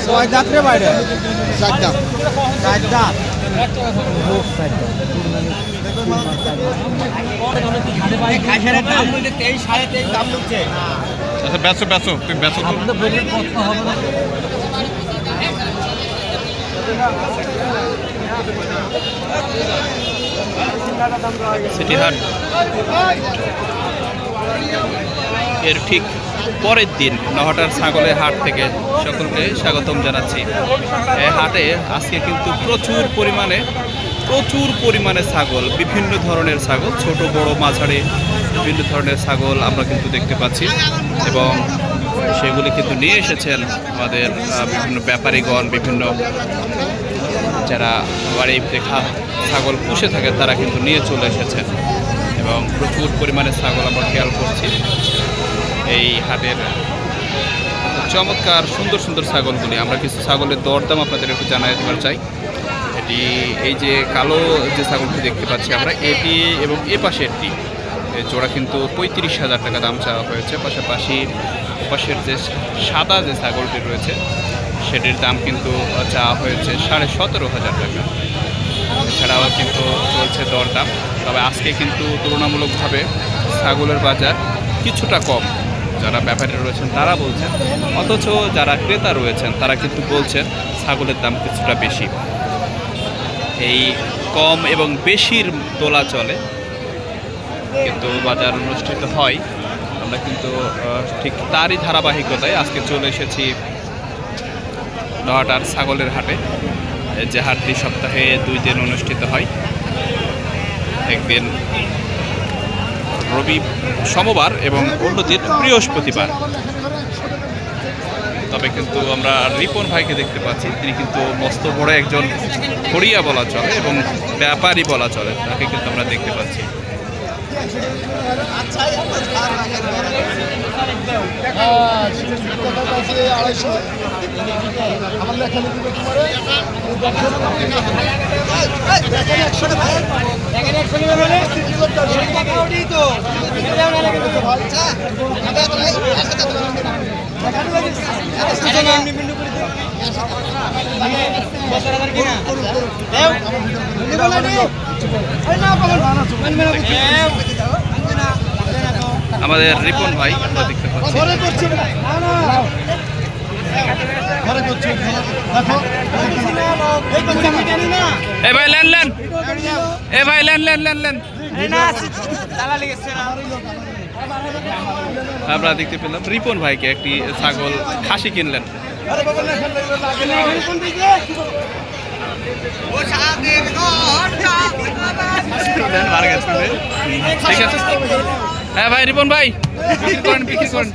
ছয় দাঁত রে বাইরে, চার দাঁত, চার দাঁত। আচ্ছা বেচো বেচো, তুমি বেচো তো। সিটি হাট এর ঠিক পরের দিন নহাটার ছাগলের হাট থেকে সকলকে স্বাগতম জানাচ্ছি। এই হাটে আজকে কিন্তু প্রচুর পরিমাণে ছাগল, বিভিন্ন ধরনের ছাগল, ছোট বড় মাঝারি বিভিন্ন ধরনের ছাগল আমরা কিন্তু দেখতে পাচ্ছি এবং সেগুলি কিন্তু নিয়ে এসেছেন আমাদের বিভিন্ন ব্যাপারীগণ, বিভিন্ন যারা বাড়িতে ছাগল পুষে থাকে তারা কিন্তু নিয়ে চলে এসেছেন এবং প্রচুর পরিমাণে ছাগল আমরা খেয়াল করছি। এই হাটের চমৎকার সুন্দর সুন্দর ছাগলগুলি, আমরা কিছু ছাগলের দরদাম আপনাদের একটু জানাই দিতে চাই। এটি এই যে কালো যে ছাগলটি দেখতে পাচ্ছি আমরা, এটি এবং এ পাশে এটি জোড়া কিন্তু 35,000 টাকা দাম চাওয়া হয়েছে। পাশাপাশি পাশের যে সাদা যে ছাগলটি রয়েছে সেটির দাম কিন্তু চাওয়া হয়েছে 17,500 টাকা। এছাড়াও কিন্তু চলছে দরদাম, তবে আজকে কিন্তু তুলনামূলকভাবে ছাগলের বাজার কিছুটা কম। যারা ব্যাপারী রয়েছেন তারা বলছেন, অথচ যারা ক্রেতা রয়েছেন তারা কিন্তু বলছেন ছাগলের দাম কিছুটা বেশি। এই কম এবং বেশির দোলা চলে কিন্তু বাজার অনুষ্ঠিত হয়। আমরা কিন্তু ঠিক তারই ধারাবাহিকতায় আজকে চলে এসেছি নহাটার ছাগলের হাটে, যে হাটটি সপ্তাহে 2 দিন অনুষ্ঠিত হয়। একদিন সোমবার এবং অন্যদিন বৃহস্পতিবার। তবে কিন্তু আমরা রিপন ভাইকে দেখতে পাচ্ছি, তিনি কিন্তু মস্ত বড় একজন খড়িয়া বলা চলে এবং ব্যাপারী বলা চলে, তাকে কিন্তু আমরা দেখতে পাচ্ছি। আমাদের রিপন ভাই আমরা দেখতে পাচ্ছি। এ ভাই লেন লেন, এ ভাই লেন লেন লেন লেন। আমরা দেখতে পেলাম রিপন ভাইকে একটি ছাগল খাসি কিনলেন। ঠিক আছে, হ্যাঁ ভাই রিপন ভাই বিক্রি করেন, বিক্রি করেন।